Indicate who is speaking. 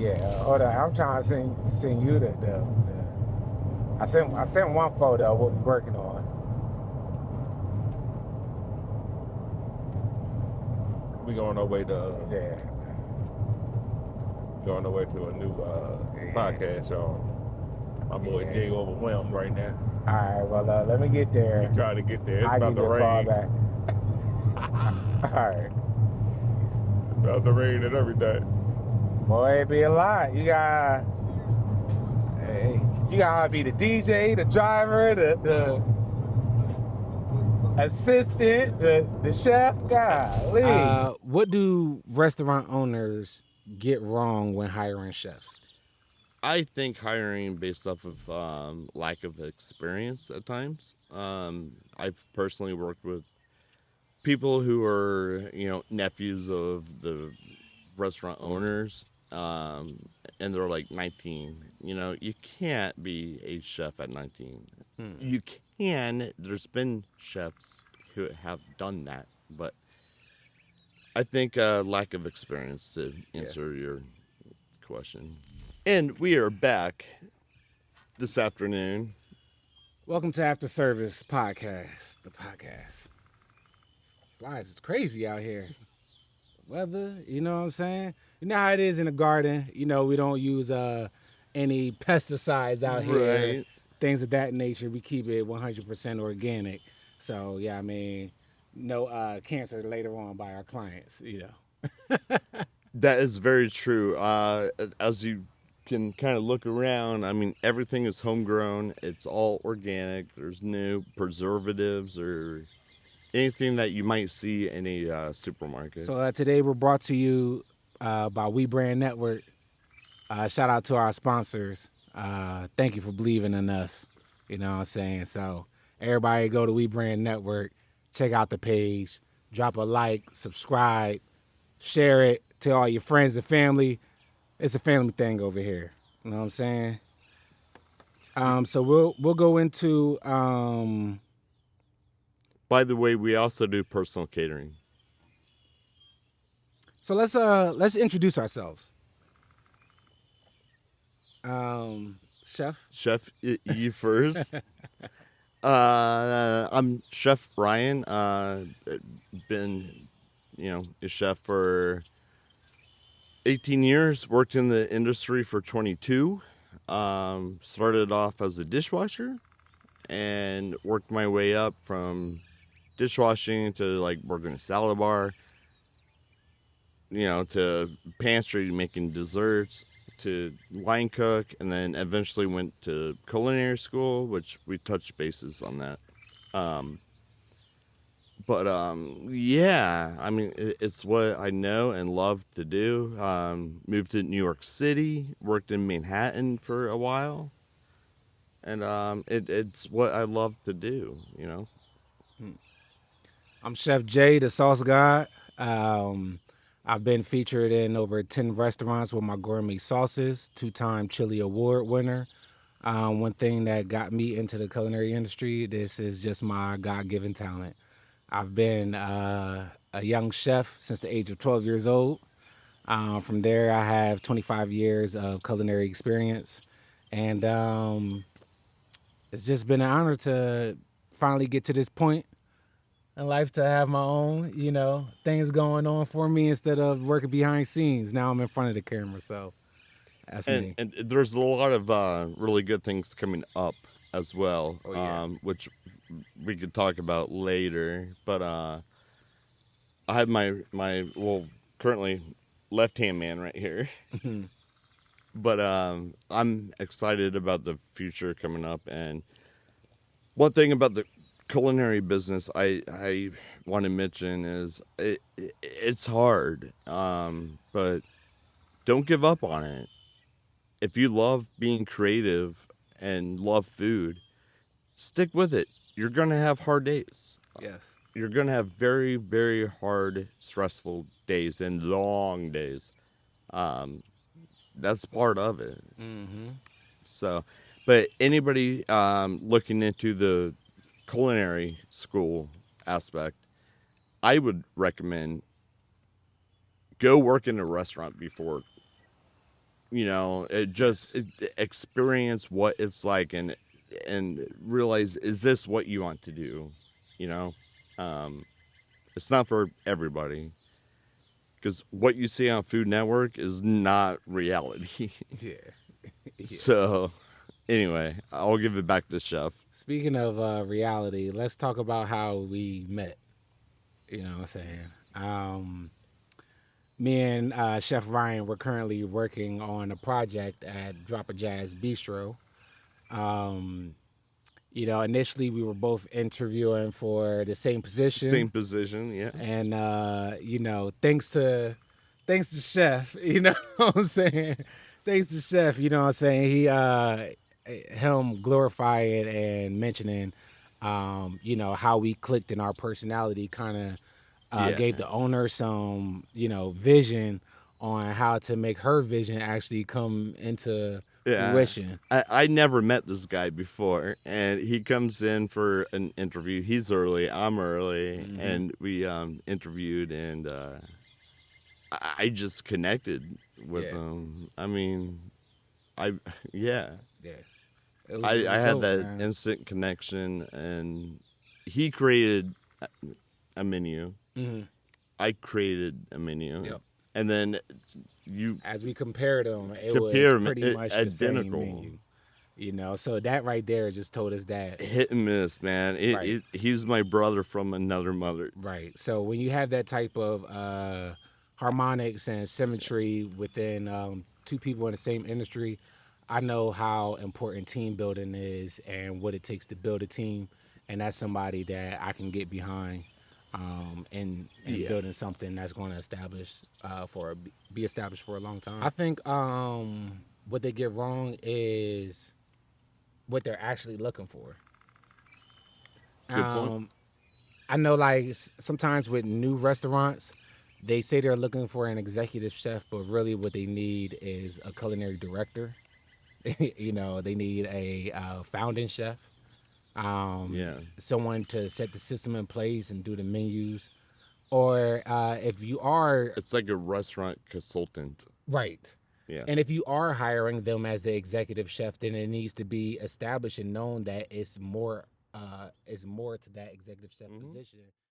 Speaker 1: Yeah, hold on. I'm trying to send you the I sent one photo of what we're working on.
Speaker 2: We on our way to
Speaker 1: Yeah.
Speaker 2: going our way to a new podcast show. My boy
Speaker 1: Yeah.
Speaker 2: Jay overwhelmed right now.
Speaker 1: All right. Well, let me get there.
Speaker 2: He trying to get there. It's
Speaker 1: I'll
Speaker 2: about
Speaker 1: give
Speaker 2: to
Speaker 1: you a call
Speaker 2: rain.
Speaker 1: back. All right.
Speaker 2: About to rain and everything.
Speaker 1: Boy, it be a lot. You gotta be the DJ, the driver, the assistant, the chef. Golly. What do restaurant owners get wrong when hiring chefs?
Speaker 3: I think hiring based off of lack of experience at times. I've personally worked with people who are, nephews of the restaurant owners, and they're like 19. You can't be a chef at 19. You can. There's been chefs who have done that, but I think lack of experience to answer your question. And we are back this afternoon.
Speaker 1: Welcome to After Service Podcast, the podcast. Flies, it's crazy out here. Weather, you know what I'm saying? You know how it is in the garden. We don't use any pesticides out here,
Speaker 3: Right.
Speaker 1: things of that nature. We keep it 100% organic. So, yeah, I mean, no cancer later on by our clients.
Speaker 3: That is very true. As you can kind of look around, I mean, everything is homegrown. It's all organic. There's no preservatives or anything that you might see in a supermarket.
Speaker 1: So today we're brought to you by WEBRND Network. Shout out to our sponsors. Thank you for believing in us. You know what I'm saying? So everybody go to WeBrand Network, check out the page, drop a like, subscribe, share it, tell all your friends and family. It's a family thing over here. You know what I'm saying? So we'll go into
Speaker 3: By the way, we also do personal catering.
Speaker 1: so let's introduce ourselves. Chef?
Speaker 3: Chef, you first. I'm Chef Brian. Been, a chef for 18 years. Worked in the industry for 22. Started off as a dishwasher, and worked my way up from dishwashing to like working a salad bar. To pantry, making desserts, to line cook, and then eventually went to culinary school, which we touched bases on that. Yeah, I mean, it's what I know and love to do. Moved to New York City, worked in Manhattan for a while, and it's what I love to do.
Speaker 1: I'm Chef Jay, the Sauce God. I've been featured in over 10 restaurants with my gourmet sauces, 2-time Chili Award winner. One thing that got me into the culinary industry, this is just my God-given talent. I've been a young chef since the age of 12 years old. From there, I have 25 years of culinary experience. And it's just been an honor to finally get to this point in life to have my own, things going on for me instead of working behind scenes. Now I'm in front of the camera, so that's me.
Speaker 3: And there's a lot of really good things coming up as well,
Speaker 1: Oh, yeah.
Speaker 3: which we could talk about later. But I have my currently left-hand man right here. But I'm excited about the future coming up. And one thing about the culinary business I want to mention is it's hard, but don't give up on it. If you love being creative and love food, stick with it. You're going to have hard days.
Speaker 1: Yes.
Speaker 3: You're going to have very, very hard, stressful days and long days. That's part of it.
Speaker 1: Mm-hmm.
Speaker 3: So, but anybody looking into the culinary school aspect, I would recommend go work in a restaurant before just experience what it's like, and realize, is this what you want to do? You know, um, it's not for everybody, because what you see on Food Network is not reality.
Speaker 1: Yeah. Yeah.
Speaker 3: So, anyway, I'll give it back to Chef.
Speaker 1: Speaking of reality, let's talk about how we met. You know what I'm saying? Um, Me and Chef Ryan, we're currently working on a project at Drop a Jazz Bistro. Um, initially we were both interviewing for the same
Speaker 3: Same
Speaker 1: position,
Speaker 3: position, yeah.
Speaker 1: and thanks to Chef, you know what I'm saying. Thanks to Chef, you know what I'm saying. Him glorifying and mentioning, how we clicked in our personality, kind of
Speaker 3: Yeah.
Speaker 1: gave the owner some, vision on how to make her vision actually come into
Speaker 3: Yeah.
Speaker 1: fruition.
Speaker 3: I never met this guy before, and he comes in for an interview. He's early, I'm early,
Speaker 1: Hmm.
Speaker 3: and we interviewed, and I just connected with
Speaker 1: Yeah,
Speaker 3: him. I mean, I yeah,
Speaker 1: yeah. It
Speaker 3: I
Speaker 1: was
Speaker 3: had
Speaker 1: dope,
Speaker 3: that
Speaker 1: man.
Speaker 3: instant connection, and he created a menu.
Speaker 1: Hmm.
Speaker 3: I created a menu,
Speaker 1: Yep.
Speaker 3: and then you
Speaker 1: As we compared them, it was
Speaker 3: compare them,
Speaker 1: pretty much the same
Speaker 3: identical.
Speaker 1: menu. So that right there just told us that.
Speaker 3: Hit and miss, man.
Speaker 1: Right.
Speaker 3: He's my brother from another mother.
Speaker 1: Right. So when you have that type of harmonics and symmetry within two people in the same industry, I know how important team building is and what it takes to build a team, and that's somebody that I can get behind, and
Speaker 3: Yeah.
Speaker 1: building something that's going to be established for a long time. I think what they get wrong is what they're actually looking for.
Speaker 3: Good point.
Speaker 1: Um, I know, like sometimes with new restaurants, they say they're looking for an executive chef, but really what they need is a culinary director. They need a founding chef,
Speaker 3: Yeah.
Speaker 1: someone to set the system in place and do the menus. Or if you are
Speaker 3: It's like a restaurant consultant.
Speaker 1: right,
Speaker 3: Yeah.
Speaker 1: and if you are hiring them as the executive chef, then it needs to be established and known that it's more to that executive chef
Speaker 3: Hmm.
Speaker 1: position